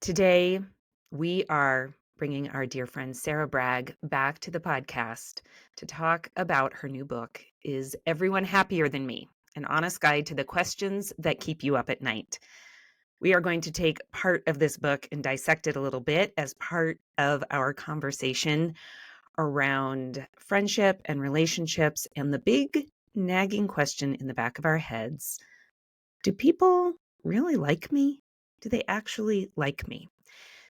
Today, we are bringing our dear friend Sarah Bragg back to the podcast to talk about her new book, Is Everyone Happier Than Me? An honest guide to the questions that keep you up at night. We are going to take part of this book and dissect it a little bit as part of our conversation around friendship and relationships and the big nagging question in the back of our heads. Do people really like me? Do they actually like me?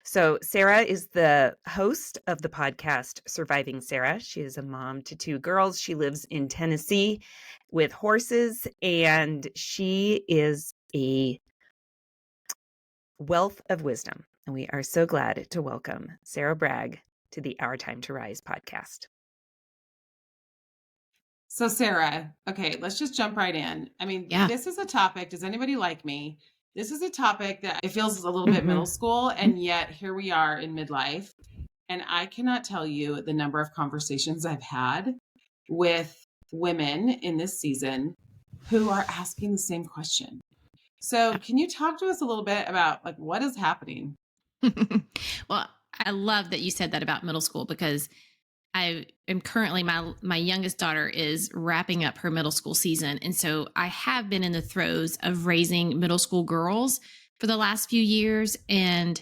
So, Sarah is the host of the podcast Surviving Sarah. She is a mom to two girls. She lives in Tennessee with horses, and she is a wealth of wisdom. And we are so glad to welcome Sarah Bragg to the Our Time to Rise podcast. So Sarah, okay, let's just jump right in. This is a topic. Does anybody like me? This is a topic that it feels a little bit middle school, and yet here we are in midlife. And I cannot tell you the number of conversations I've had with women in this season who are asking the same question. So can you talk to us a little bit about what is happening? Well, I love that you said that about middle school because I am currently my youngest daughter is wrapping up her middle school season. And so I have been in the throes of raising middle school girls for the last few years. And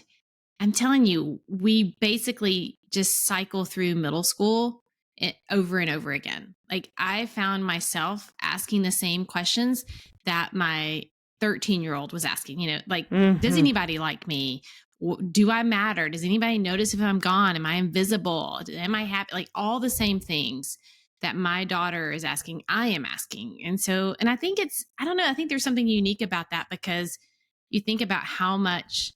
I'm telling you, we basically just cycle through middle school over and over again. Like I found myself asking the same questions that my 13-year-old was asking, does anybody like me? Do I matter? Does anybody notice if I'm gone? Am I invisible? Am I happy? Like all the same things that my daughter is asking, I am asking. And I think I don't know, I think there's something unique about that because you think about how much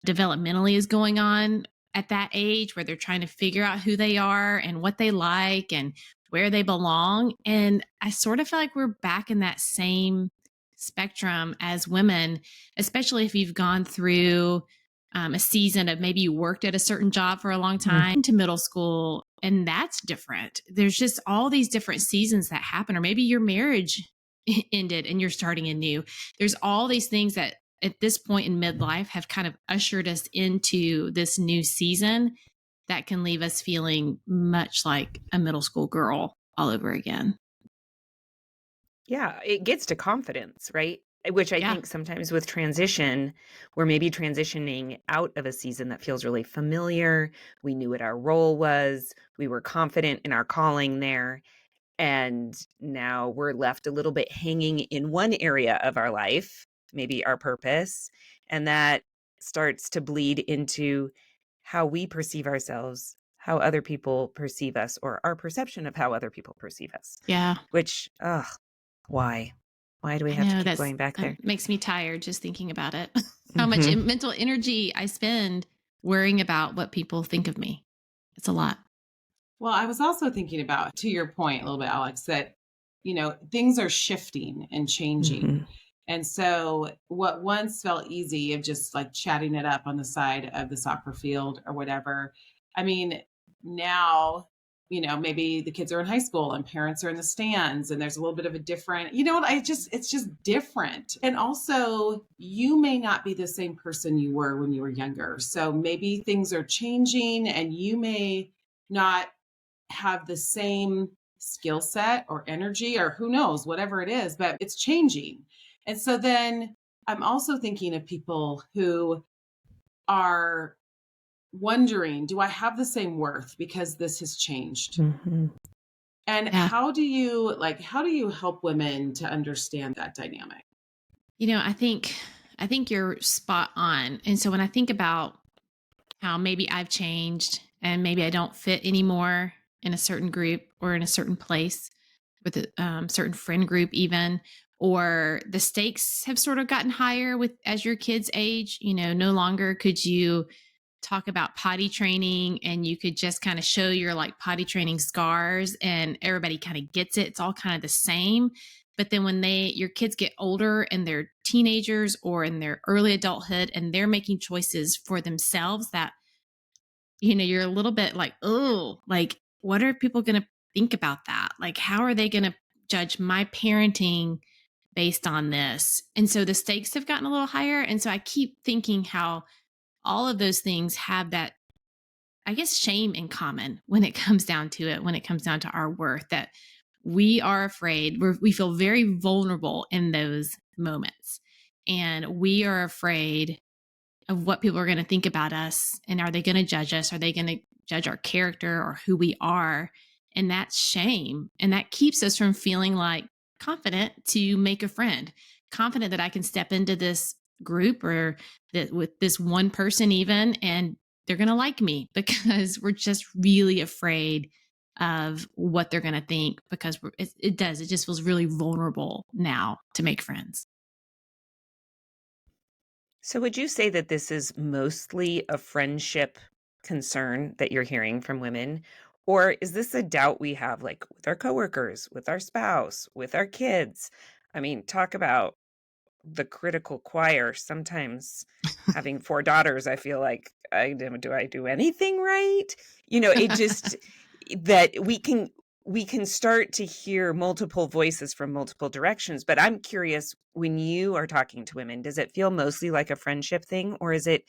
developmentally is going on at that age where they're trying to figure out who they are and what they like and where they belong. And I sort of feel like we're back in that same spectrum as women, especially if you've gone through a season of maybe you worked at a certain job for a long time into middle school. And that's different. There's just all these different seasons that happen, or maybe your marriage ended and you're starting anew. There's all these things that at this point in midlife have kind of ushered us into this new season that can leave us feeling much like a middle school girl all over again. Yeah, it gets to confidence, right? Which I think sometimes with transition, we're maybe transitioning out of a season that feels really familiar. We knew what our role was. We were confident in our calling there. And now we're left a little bit hanging in one area of our life, maybe our purpose. And that starts to bleed into how we perceive ourselves, how other people perceive us, or our perception of how other people perceive us. Yeah. Which, why? Why do we have to keep going back there? It makes me tired just thinking about it. How much mental energy I spend worrying about what people think of me. It's a lot. Well, I was also thinking about, to your point a little bit, Alex, that, things are shifting and changing. And so what once felt easy of just like chatting it up on the side of the soccer field or whatever, now, maybe the kids are in high school and parents are in the stands and there's a little bit of a different, it's just different. And also you may not be the same person you were when you were younger. So maybe things are changing and you may not have the same skill set or energy or who knows, whatever it is, but it's changing. And so then I'm also thinking of people who are wondering, do I have the same worth because this has changed? And how do you help women to understand that dynamic? I think you're spot on. And so when I think about how maybe I've changed and maybe I don't fit anymore in a certain group or in a certain place with a certain friend group even, or the stakes have sort of gotten higher as your kids age, no longer could you talk about potty training and you could just kind of show your like potty training scars and everybody kind of gets it. It's all kind of the same. But then when your kids get older and they're teenagers or in their early adulthood and they're making choices for themselves that, you're a little bit like, oh, like, what are people going to think about that? Like, how are they going to judge my parenting based on this? And so the stakes have gotten a little higher. And so I keep thinking how all of those things have that, I guess, shame in common when it comes down to it, when it comes down to our worth, that we are afraid, we feel very vulnerable in those moments. And we are afraid of what people are going to think about us. And are they going to judge us? Are they going to judge our character or who we are? And that's shame. And that keeps us from feeling like confident to make a friend, confident that I can step into this group or that with this one person even, and they're going to like me, because we're just really afraid of what they're going to think, because it just feels really vulnerable now to make friends. So would you say that this is mostly a friendship concern that you're hearing from women? Or is this a doubt we have, like, with our coworkers, with our spouse, with our kids? I mean, talk about the critical choir. Sometimes having 4 daughters, I feel like, do I do anything right? It just that we can start to hear multiple voices from multiple directions. But I'm curious, when you are talking to women, does it feel mostly like a friendship thing, or is it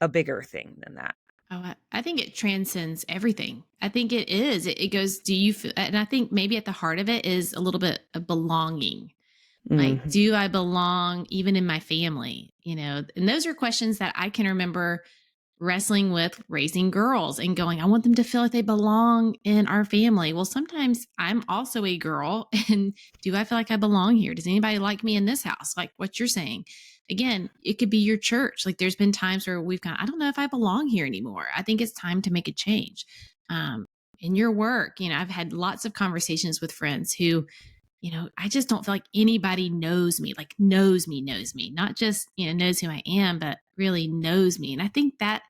a bigger thing than that? Oh, I think it transcends everything. I think it is. It goes, do you feel, and I think maybe at the heart of it is a little bit of belonging. Like, Mhm. do I belong even in my family? And those are questions that I can remember wrestling with raising girls and going, I want them to feel like they belong in our family. Well, sometimes I'm also a girl, and do I feel like I belong here? Does anybody like me in this house? Like what you're saying. Again, it could be your church. Like there's been times where we've gone, I don't know if I belong here anymore. I think it's time to make a change. Um, in your work, I've had lots of conversations with friends who, I just don't feel like anybody knows me, like knows me, not just, knows who I am, but really knows me. And I think that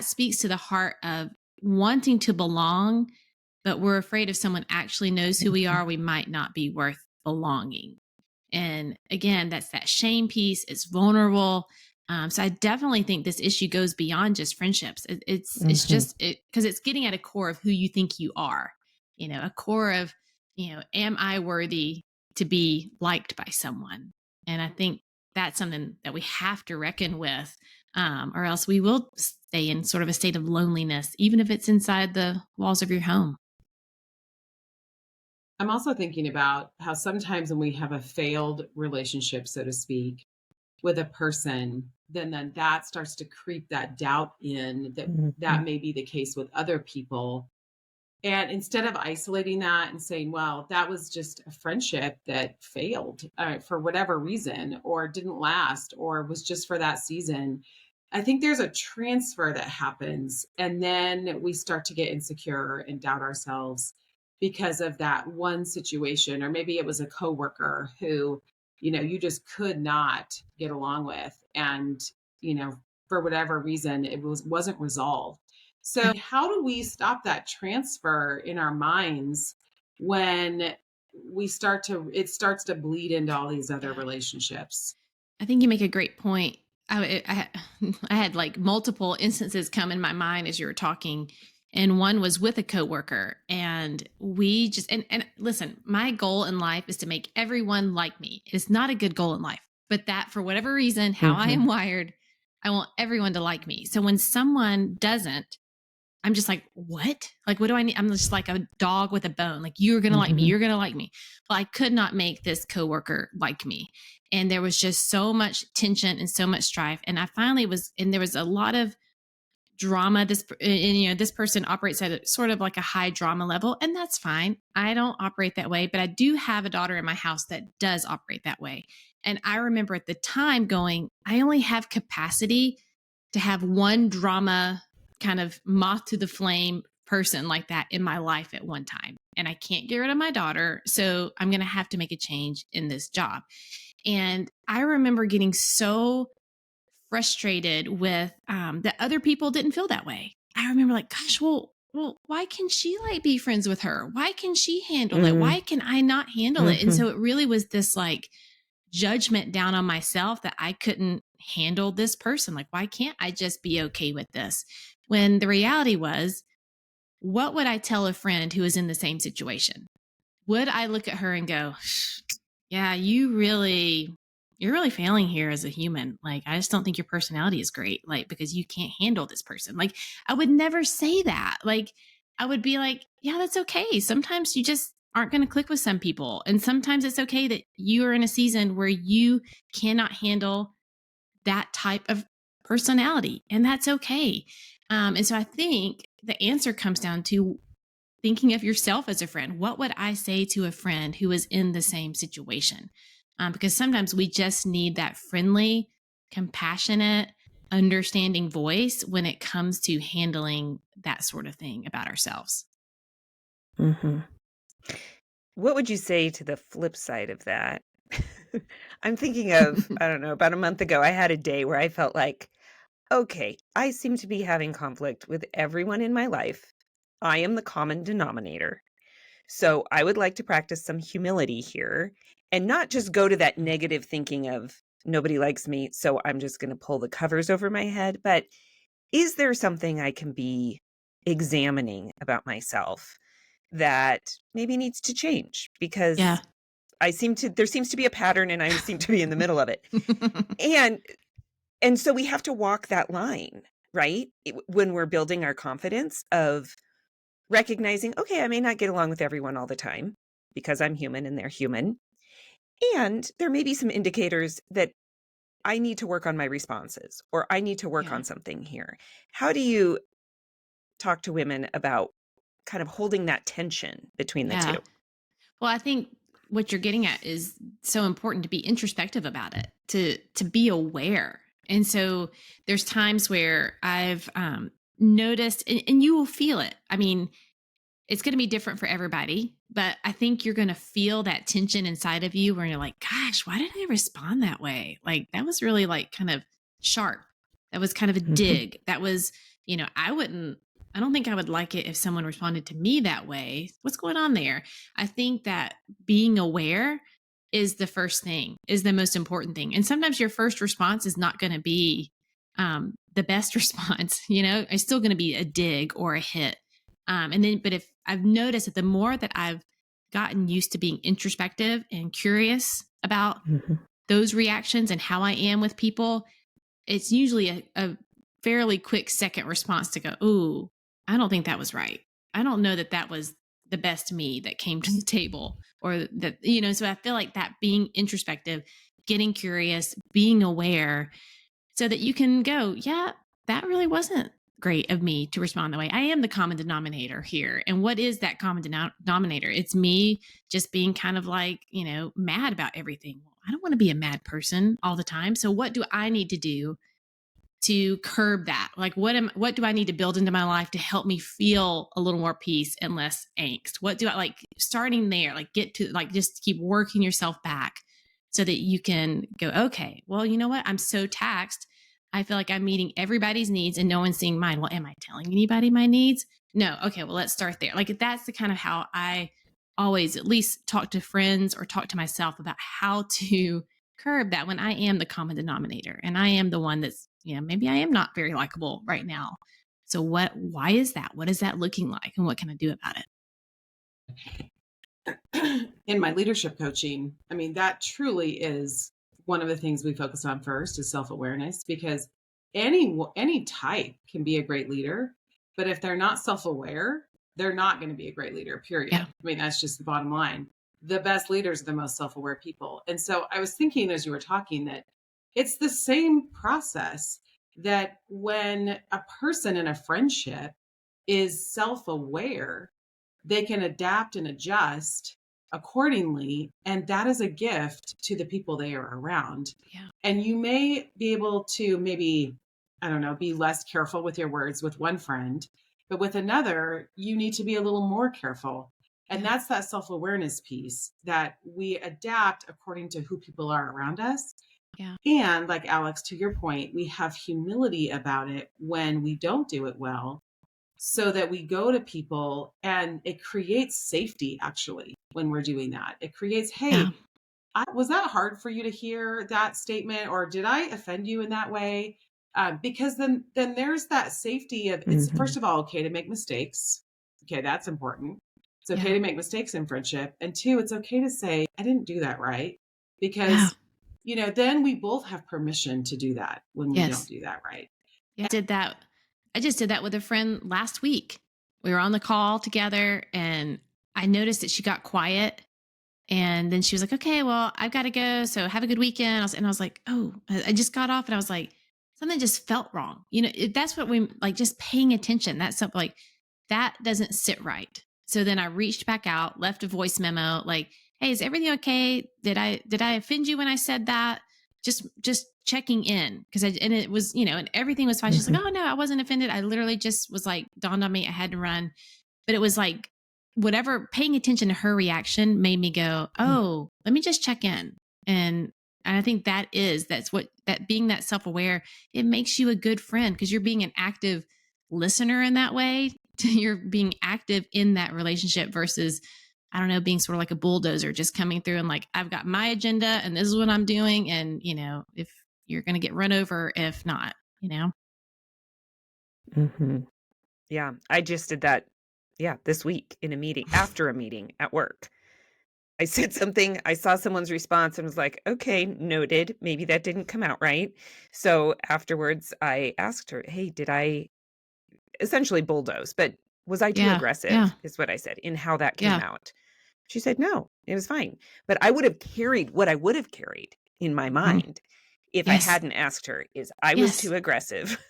speaks to the heart of wanting to belong, but we're afraid if someone actually knows who we are, we might not be worth belonging. And again, that's that shame piece. It's vulnerable. So I definitely think this issue goes beyond just friendships. It's Mhm. just because it's getting at a core of who you think you are. A core of, am I worthy to be liked by someone? And I think that's something that we have to reckon with, or else we will stay in sort of a state of loneliness, even if it's inside the walls of your home. I'm also thinking about how sometimes when we have a failed relationship, so to speak, with a person, then that starts to creep that doubt in that Mhm. that may be the case with other people. And instead of isolating that and saying, well, that was just a friendship that failed for whatever reason, or didn't last, or was just for that season, I think there's a transfer that happens. And then we start to get insecure and doubt ourselves because of that one situation. Or maybe it was a coworker who, you just could not get along with. And, you know, for whatever reason, wasn't resolved. So, how do we stop that transfer in our minds when it starts to bleed into all these other Yeah. relationships? I think you make a great point. I had like multiple instances come in my mind as you were talking, and one was with a coworker, and we just and listen, my goal in life is to make everyone like me. It's not a good goal in life, but that for whatever reason, how I Mhm. am wired, I want everyone to like me. So when someone doesn't, I'm just like, what? Like, what do I need? I'm just like a dog with a bone. Like, you're going to like me. Mhm. You're going to like me. Well, I could not make this coworker like me. And there was just so much tension and so much strife. And I finally and there was a lot of drama. This person operates at sort of like a high drama level, and that's fine. I don't operate that way, but I do have a daughter in my house that does operate that way. And I remember at the time going, I only have capacity to have one drama kind of moth to the flame person like that in my life at one time. And I can't get rid of my daughter. So I'm going to have to make a change in this job. And I remember getting so frustrated with that other people didn't feel that way. I remember like, gosh, well, why can she like be friends with her? Why can she handle it? Mhm. Why can I not handle it? And Mhm. so it really was this like judgment down on myself that I couldn't handle this person. Like, why can't I just be okay with this? When the reality was, what would I tell a friend who is in the same situation? Would I look at her and go, yeah, you really you're really failing here as a human. Like, I just don't think your personality is great. Like, because you can't handle this person. Like, I would never say that. Like, I would be like, yeah, that's okay. Sometimes you just aren't going to click with some people. And sometimes it's okay that you are in a season where you cannot handle that type of personality, and that's okay. And so I think the answer comes down to thinking of yourself as a friend. What would I say to a friend who is in the same situation? Because sometimes we just need that friendly, compassionate, understanding voice when it comes to handling that sort of thing about ourselves. Mm-hmm. What would you say to the flip side of that? I'm thinking of, I don't know, about a month ago, I had a day where I felt like, okay, I seem to be having conflict with everyone in my life. I am the common denominator. So I would like to practice some humility here and not just go to that negative thinking of nobody likes me, so I'm just going to pull the covers over my head. But is there something I can be examining about myself that maybe needs to change? Yeah. Because there seems to be a pattern and I seem to be in the middle of it. And so we have to walk that line, right? When we're building our confidence of recognizing, okay, I may not get along with everyone all the time because I'm human and they're human. And there may be some indicators that I need to work on my responses or I need to work Yeah. on something here. How do you talk to women about kind of holding that tension between the Yeah. two? Well, I think what you're getting at is so important to be introspective about it, to be aware. And so there's times where I've noticed, and you will feel it. I mean, it's going to be different for everybody, but I think you're going to feel that tension inside of you where you're like, gosh, why did I respond that way? Like, that was really like kind of sharp. That was kind of a Mhm. dig. That was, I don't think I would like it if someone responded to me that way. What's going on there? I think that being aware is the first thing, is the most important thing. And sometimes your first response is not going to be the best response, it's still going to be a dig or a hit. But if I've noticed that the more that I've gotten used to being introspective and curious about Mhm. those reactions and how I am with people, it's usually a fairly quick second response to go, ooh, I don't think that was right. I don't know that that was the best me that came to the table, or that, so I feel like that being introspective, getting curious, being aware, so that you can go, yeah, that really wasn't great of me to respond that way. I am the common denominator here. And what is that common denominator? It's me just being kind of like, mad about everything. Well, I don't want to be a mad person all the time. So what do I need to do to curb that? Like, what do I need to build into my life to help me feel a little more peace and less angst? What do I like starting there, like get to like just keep working yourself back so that you can go, okay, well, you know what? I'm so taxed. I feel like I'm meeting everybody's needs and no one's seeing mine. Well, am I telling anybody my needs? No. Okay, well, let's start there. Like, that's the kind of how I always at least talk to friends or talk to myself about how to curb that when I am the common denominator and I am the one that's, maybe I am not very likable right now. So why is that? What is that looking like? And what can I do about it? In my leadership coaching, I mean, that truly is one of the things we focus on first is self-awareness, because any type can be a great leader, but if they're not self-aware, they're not going to be a great leader, period. Yeah. I mean, that's just the bottom line. The best leaders are the most self-aware people. And so I was thinking as you were talking that it's the same process, that when a person in a friendship is self-aware, they can adapt and adjust accordingly. And that is a gift to the people they are around. Yeah. And you may be able to maybe, I don't know, be less careful with your words with one friend, but with another, you need to be a little more careful. And that's that self-awareness piece, that we adapt according to who people are around us. Yeah. And like Alex, to your point, we have humility about it when we don't do it well, so that we go to people, and it creates safety actually when we're doing that. It creates, hey, Yeah. was that hard for you to hear that statement, or did I offend you in that way? Because then there's that safety of, it's first of all okay to make mistakes. Okay, that's important. It's okay to make mistakes in friendship. And two, it's okay to say, I didn't do that right. Because, then we both have permission to do that when we don't do that right. Yeah. I just did that with a friend last week. We were on the call together and I noticed that she got quiet. And then she was like, okay, well, I've got to go. So have a good weekend. And I was like, oh, I just got off and I was like, something just felt wrong. That's what we like, just paying attention. That's something like that doesn't sit right. So then I reached back out, left a voice memo like, hey, is everything okay? Did I offend you when I said that? Just checking in. And it was, and everything was fine. She's like, oh no, I wasn't offended. I literally just was like, dawned on me, I had to run. But it was like, whatever, paying attention to her reaction made me go, oh, let me just check in. And I think that's what being that self-aware, it makes you a good friend because you're being an active listener in that way. You're being active in that relationship versus, I don't know, being sort of like a bulldozer, just coming through and like, I've got my agenda and this is what I'm doing. And, if you're going to get run over, if not, Mm-hmm. Yeah. I just did that. Yeah. This week in a meeting, after a meeting at work. I said something, I saw someone's response and was like, okay, noted. Maybe that didn't come out right. So afterwards I asked her, hey, did I essentially bulldoze, but was I too aggressive is what I said in how that came out. She said, no, it was fine. But I would have carried what I would have carried in my mind if I hadn't asked her is I was too aggressive.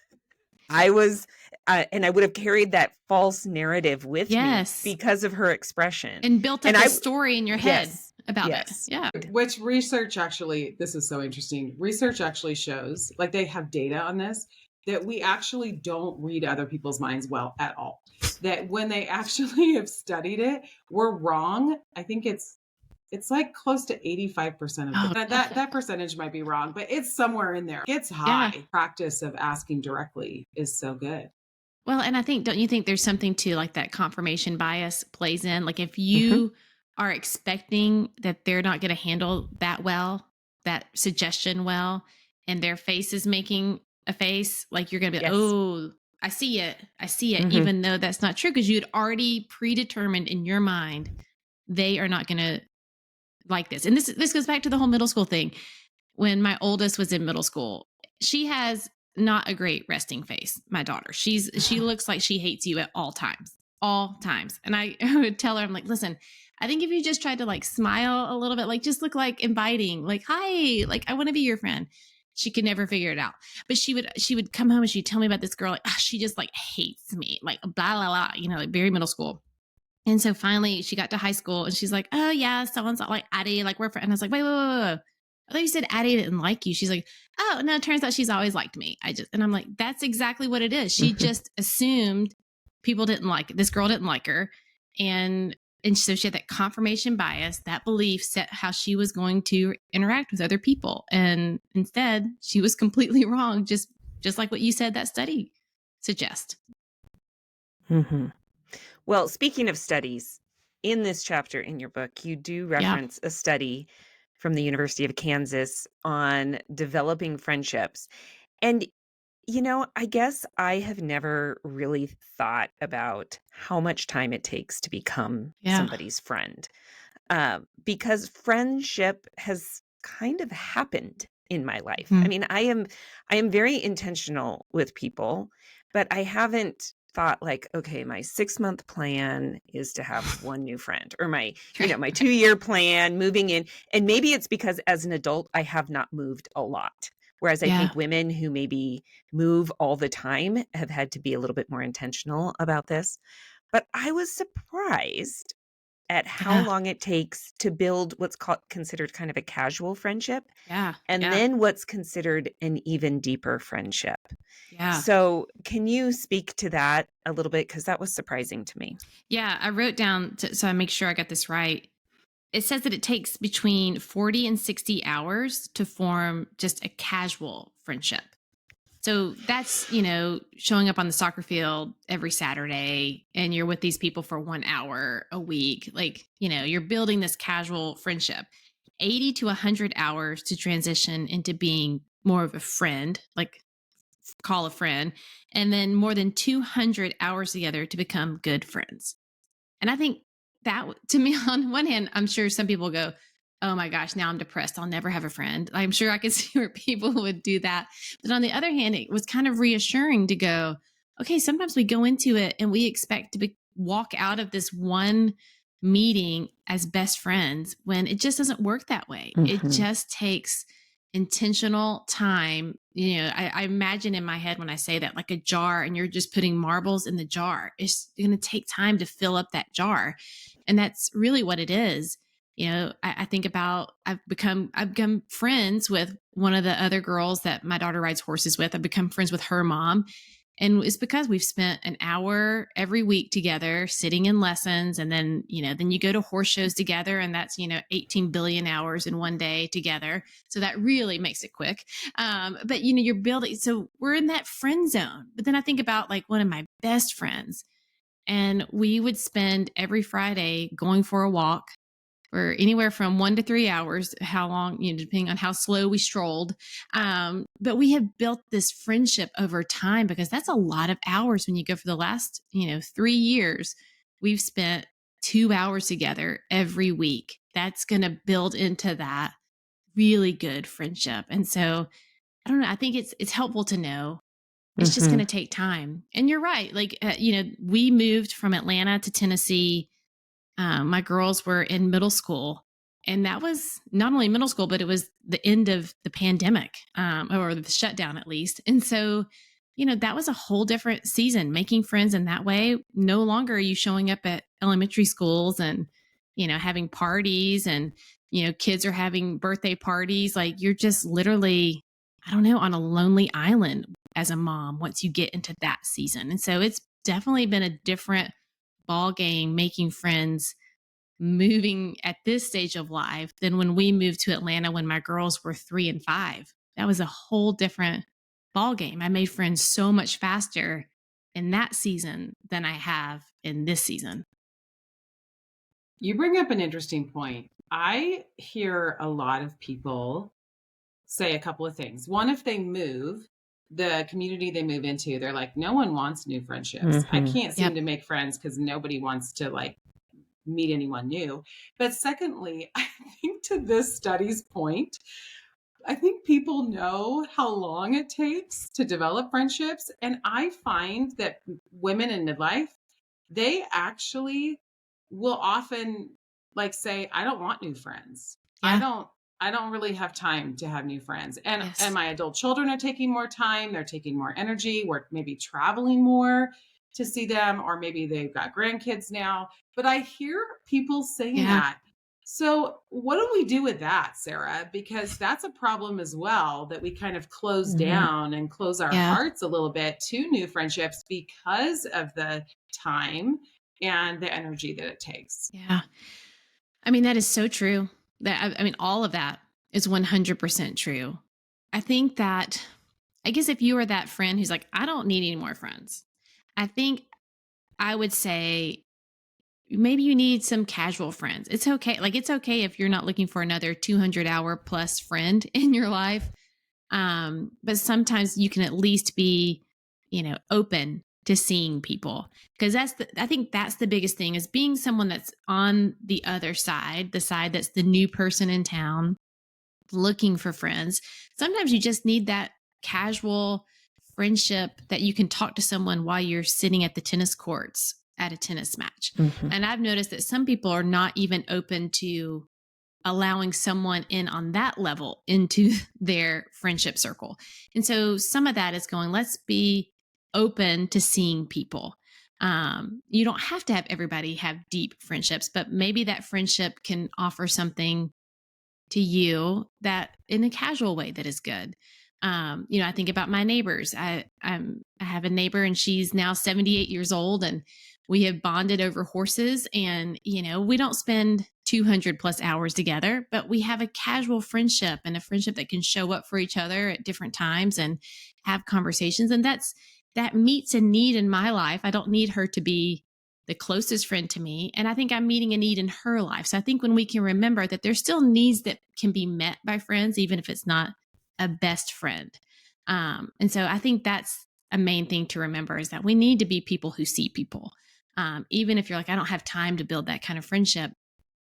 I was, and I would have carried that false narrative with me because of her expression. And built up a story in your head about it. Yeah. Which research actually, this is so interesting. Research actually shows, like they have data on this, that we actually don't read other people's minds well at all. That when they actually have studied it, we're wrong. I think it's like close to 85% of that percentage might be wrong, but it's somewhere in there. It's high. Yeah. Practice of asking directly is so good. Well, and I think, don't you think there's something to like that confirmation bias plays in? Like if you are expecting that they're not going to handle that well, that suggestion well, and their face is making a face, like you're going to be like, oh, I see it, even though that's not true because you'd already predetermined in your mind they are not going to like this. And this goes back to the whole middle school thing. When my oldest was in middle school, she has not a great resting face. My daughter, she looks like she hates you at all times. And I would tell her, I'm like, listen, I think if you just tried to like smile a little bit, like just look like inviting, like, hi, like I want to be your friend. She could never figure it out. But she would come home and she'd tell me about this girl. Like, she just like hates me, like blah, blah, blah, like very middle school. And so finally she got to high school and she's like, oh yeah, so-and-so like Addie, like we're friends. And I was like, wait. I thought you said Addie didn't like you. She's like, oh no, it turns out she's always liked me. And I'm like, that's exactly what it is. She just assumed this girl didn't like her. And so she had that confirmation bias, that belief set how she was going to interact with other people. And instead she was completely wrong. Just like what you said, that study suggests. Mm-hmm. Well, speaking of studies, in this chapter in your book, you do reference a study from the University of Kansas on developing friendships. And, I guess I have never really thought about how much time it takes to become somebody's friend. Because friendship has kind of happened in my life. I mean, I am very intentional with people, but I haven't thought like, okay, my 6-month plan is to have one new friend, or my 2-year plan moving in. And maybe it's because as an adult, I have not moved a lot. Whereas I think women who maybe move all the time have had to be a little bit more intentional about this. But I was surprised at how long it takes to build what's considered kind of a casual friendship. And then what's considered an even deeper friendship. So can you speak to that a little bit? Because that was surprising to me. Yeah, I wrote down, so I make sure I got this right. It says that it takes between 40 and 60 hours to form just a casual friendship. So that's, showing up on the soccer field every Saturday and you're with these people for 1 hour a week. Like, you're building this casual friendship. 80 to 100 hours to transition into being more of a friend, like call a friend, and then more than 200 hours together to become good friends. And I think that, to me, on one hand, I'm sure some people go, oh my gosh, now I'm depressed. I'll never have a friend. I'm sure I could see where people would do that. But on the other hand, it was kind of reassuring to go, okay, sometimes we go into it and we expect to walk out of this one meeting as best friends when it just doesn't work that way. It Mhm. just takes intentional time. I imagine in my head when I say that, like a jar, and you're just putting marbles in the jar. It's going to take time to fill up that jar. And that's really what it is. I think about I've become friends with one of the other girls that my daughter rides horses with. I've become friends with her mom. And it's because we've spent an hour every week together sitting in lessons. And then you go to horse shows together, and that's, 18 billion hours in one day together. So that really makes it quick. But you're building. So we're in that friend zone. But then I think about like one of my best friends, and we would spend every Friday going for a walk for anywhere from 1 to 3 hours, how long, depending on how slow we strolled. But we have built this friendship over time, because that's a lot of hours. When you go for the last, 3 years, we've spent 2 hours together every week. That's going to build into that really good friendship. And so I don't know. I think it's helpful to know it's just going Mhm. to take time. And you're right. Like, we moved from Atlanta to Tennessee. My girls were in middle school, and that was not only middle school, but it was the end of the pandemic, or the shutdown at least. And so, that was a whole different season, making friends in that way. No longer are you showing up at elementary schools and, having parties, and, kids are having birthday parties. Like, you're just literally, I don't know, on a lonely island as a mom once you get into that season. And so it's definitely been a different ball game making friends moving at this stage of life than when we moved to Atlanta when my girls were 3 and 5. That was a whole different ball game. I made friends so much faster in that season than I have in this season. You bring up an interesting point. I hear a lot of people say a couple of things. One, if they move, the community they move into, they're like, no one wants new friendships. I Mhm. can't seem Yep. to make friends because nobody wants to like meet anyone new. But secondly, I think to this study's point, I think people know how long it takes to develop friendships. And I find that women in midlife, they actually will often like say, I don't want new friends. Yeah. I don't really have time to have new friends. And Yes. my adult children are taking more time, they're taking more energy, we're maybe traveling more to see them, or maybe they've got grandkids now. But I hear people saying Yeah. that. So, what do we do with that, Sarah? Because that's a problem as well, that we kind of close Mhm. down and close our Yeah. hearts a little bit to new friendships because of the time and the energy that it takes. Yeah. I mean, that is so true. I mean, all of that is 100% true. I think that, I guess if you are that friend who's like, I don't need any more friends, I think I would say maybe you need some casual friends. It's okay. Like, it's okay if you're not looking for another 200-hour plus friend in your life. But sometimes you can at least be, open to seeing people, because I think that's the biggest thing, is being someone that's on the other side, the side that's the new person in town looking for friends. Sometimes you just need that casual friendship that you can talk to someone while you're sitting at the tennis courts at a tennis match. Mhm. And I've noticed that some people are not even open to allowing someone in on that level into their friendship circle. And so some of that is going, let's be open to seeing people. You don't have to have everybody have deep friendships, but maybe that friendship can offer something to you that in a casual way that is good. I think about my neighbors. I have a neighbor, and she's now 78 years old, and we have bonded over horses. And we don't spend 200 plus hours together, but we have a casual friendship, and a friendship that can show up for each other at different times and have conversations. And that meets a need in my life. I don't need her to be the closest friend to me. And I think I'm meeting a need in her life. So I think when we can remember that there's still needs that can be met by friends, even if it's not a best friend. And so I think that's a main thing to remember, is that we need to be people who see people. Even if you're like, I don't have time to build that kind of friendship,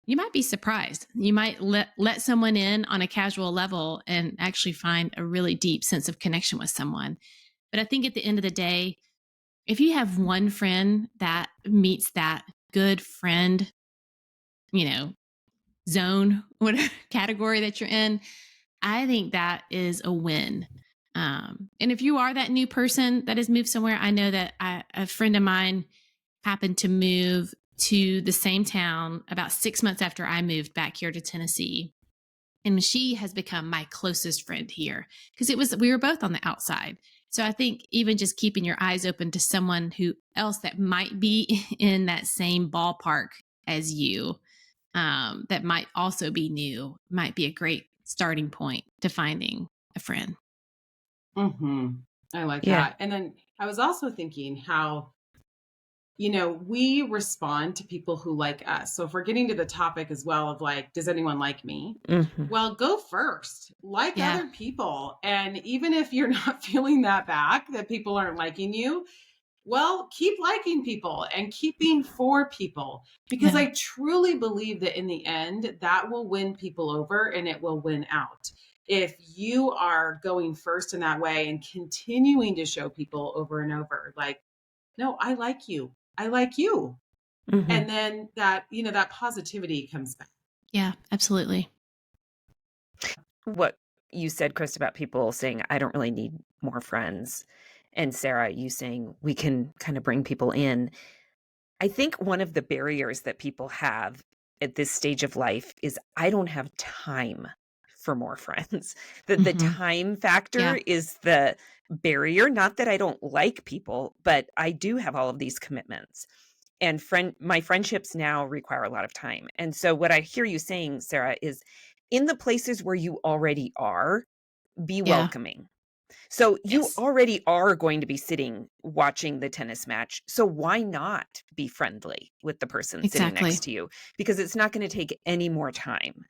you might be surprised. You might let someone in on a casual level and actually find a really deep sense of connection with someone. But I think at the end of the day, if you have one friend that meets that good friend, you know, zone, whatever category that you're in, I think that is a win. And if you are that new person that has moved somewhere, I know that a friend of mine happened to move to the same town about 6 months after I moved back here to Tennessee. And she has become my closest friend here because we were both on the outside. So I think even just keeping your eyes open to someone who else that might be in that same ballpark as you, that might also be new, might be a great starting point to finding a friend. Mm-hmm. I like Yeah. that. And then I was also thinking how, we respond to people who like us. So if we're getting to the topic as well of like, does anyone like me? Mhm. Well, go first, like Yeah. other people. And even if you're not feeling that back, that people aren't liking you, well, keep liking people and keep being for people, because Yeah. I truly believe that in the end, that will win people over and it will win out. If you are going first in that way and continuing to show people over and over, like, no, I like you. I like you. Mhm. And then that positivity comes back. Yeah, absolutely. What you said, Chris, about people saying, I don't really need more friends. And Sarah, you saying we can kind of bring people in. I think one of the barriers that people have at this stage of life is I don't have time for more friends. The Mhm. time Yeah. factor is the barrier. Not that I don't like people, but I do have all of these commitments. And my friendships now require a lot of time. And so what I hear you saying, Sarah, is in the places where you already are, be Yeah. welcoming. So you Yes. already are going to be sitting watching the tennis match. So why not be friendly with the person sitting Exactly. next to you? Because it's not going to take any more time.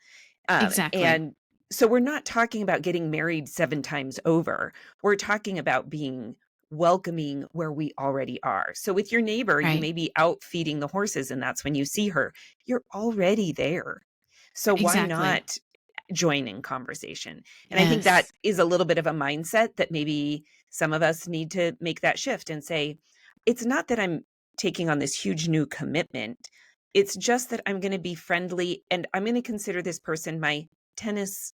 Exactly. And so we're not talking about getting married 7 times over. We're talking about being welcoming where we already are. So with your neighbor, you Right. may be out feeding the horses and that's when you see her. You're already there. So why Exactly. not join in conversation? And I think that Yes. is a little bit of a mindset that maybe some of us need to make that shift and say, it's not that I'm taking on this huge new commitment. It's just that I'm going to be friendly and I'm going to consider this person my tennis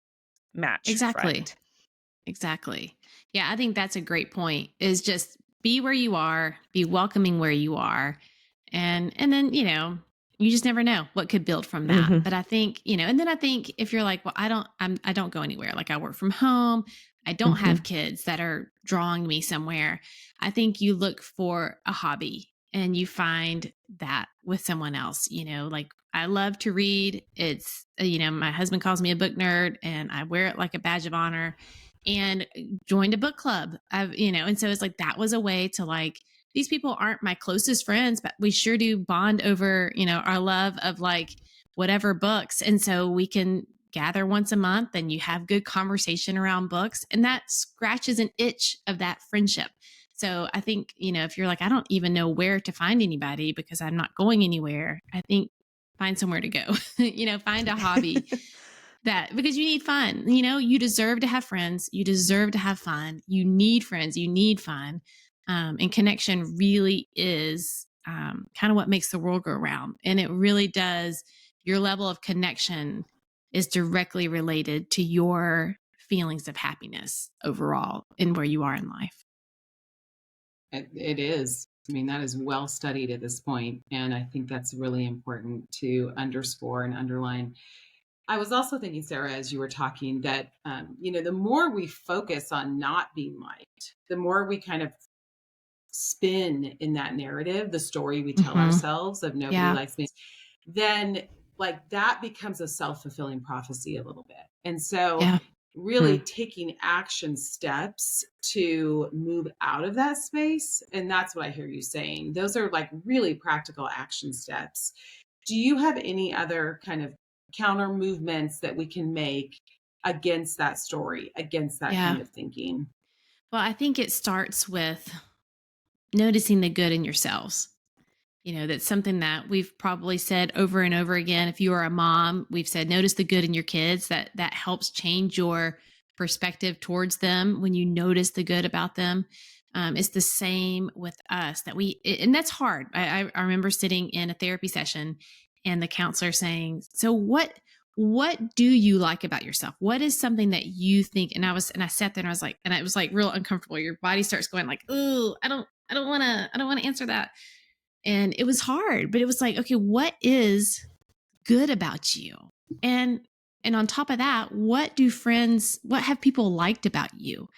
match Exactly. friend. Exactly. Yeah, I think that's a great point. Is just be where you are, be welcoming where you are. And then, you just never know what could build from that. Mhm. But I think, and then I think if you're like, well, I don't go anywhere. Like I work from home. I don't have Mhm. kids that are drawing me somewhere. I think you look for a hobby and you find that with someone else, like I love to read. It's, my husband calls me a book nerd and I wear it like a badge of honor, and joined a book club. And so it's like that was a way to like, these people aren't my closest friends, but we sure do bond over, our love of like whatever books. And so we can gather once a month and you have good conversation around books, and that scratches an itch of that friendship. So I think, if you're like, I don't even know where to find anybody because I'm not going anywhere, I think find somewhere to go, find a hobby that, because you need fun, you deserve to have friends, you deserve to have fun, you need friends, you need fun. And connection really is kind of what makes the world go round. And it really does. Your level of connection is directly related to your feelings of happiness overall and where you are in life. It is. I mean, that is well studied at this point, and I think that's really important to underscore and underline. I was also thinking, Sarah, as you were talking, that the more we focus on not being liked, the more we kind of spin in that narrative, the story we tell Mm-hmm. ourselves of nobody Yeah. likes me, then like that becomes a self-fulfilling prophecy a little bit. And so Yeah. really taking action steps to move out of that space. And that's what I hear you saying. Those are like really practical action steps. Do you have any other kind of counter movements that we can make against that story, against that Yeah. kind of thinking? Well, I think it starts with noticing the good in yourselves. That's something that we've probably said over and over again. If you are a mom, we've said, notice the good in your kids. That helps change your perspective towards them when you notice the good about them. It's the same with us and that's hard. I remember sitting in a therapy session and the counselor saying, so what do you like about yourself? What is something that you think? And I sat there and I was like, and it was like real uncomfortable. Your body starts going like, ooh, I don't want to answer that. And it was hard, but it was like, okay, what is good about you? And on top of that, what have people liked about you?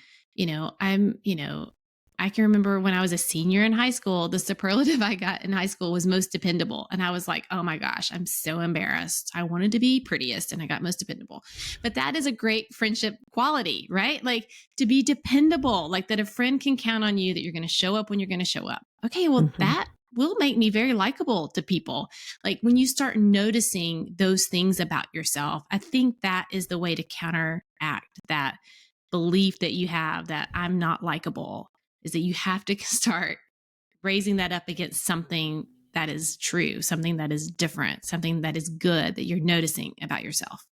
I can remember when I was a senior in high school, the superlative I got in high school was most dependable. And I was like, oh my gosh, I'm so embarrassed. I wanted to be prettiest and I got most dependable. But that is a great friendship quality, right? Like to be dependable, like that a friend can count on you, that you're going to show up when you're going to show up. Okay, well, that will make me very likable to people. Like when you start noticing those things about yourself, I think that is the way to counteract that belief that you have that I'm not likable, is that you have to start raising that up against something that is true, something that is different, something that is good that you're noticing about yourself.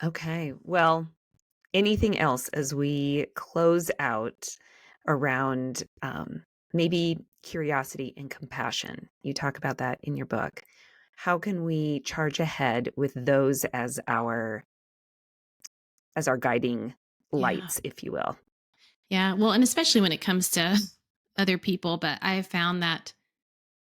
Okay. Well, anything else as we close out around maybe curiosity and compassion? You talk about that in your book. How can we charge ahead with those as our guiding lights, if you will? Yeah. Well, and especially when it comes to other people, but I have found that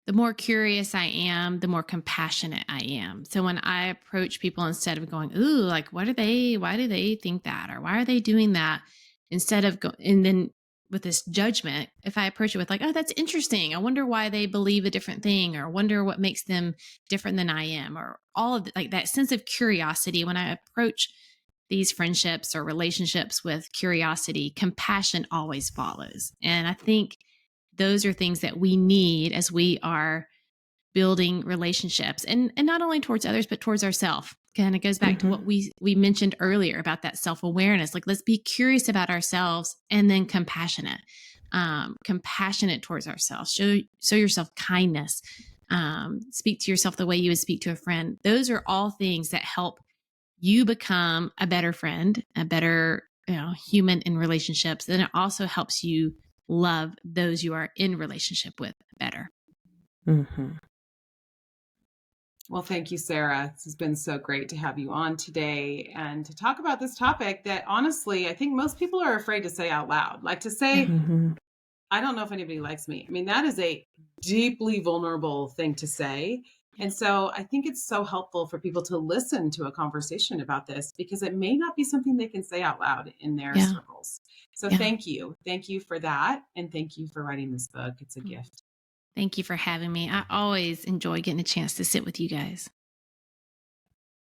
the more curious I am, the more compassionate I am. So when I approach people, instead of going, ooh, like, why do they think that? Or why are they doing that? Instead of and then with this judgment, if I approach it with like, oh, that's interesting. I wonder why they believe a different thing, or wonder what makes them different than I am, or all of like that sense of curiosity. When I approach these friendships or relationships with curiosity, compassion always follows. And I think those are things that we need as we are building relationships, and not only towards others, but towards ourselves. Kind of goes back to what we mentioned earlier about that self-awareness. Like, let's be curious about ourselves and then compassionate towards ourselves. Show yourself kindness. Speak to yourself the way you would speak to a friend. Those are all things that help you become a better friend, a better human in relationships. Then it also helps you love those you are in relationship with better. Well, thank you, Sarah. This has been so great to have you on today and to talk about this topic that honestly, I think most people are afraid to say out loud. Like to say, I don't know if anybody likes me. I mean, that is a deeply vulnerable thing to say. And so I think it's so helpful for people to listen to a conversation about this, because it may not be something they can say out loud in their circles. So thank you. Thank you for that. And thank you for writing this book. It's a gift. Thank you for having me. I always enjoy getting a chance to sit with you guys.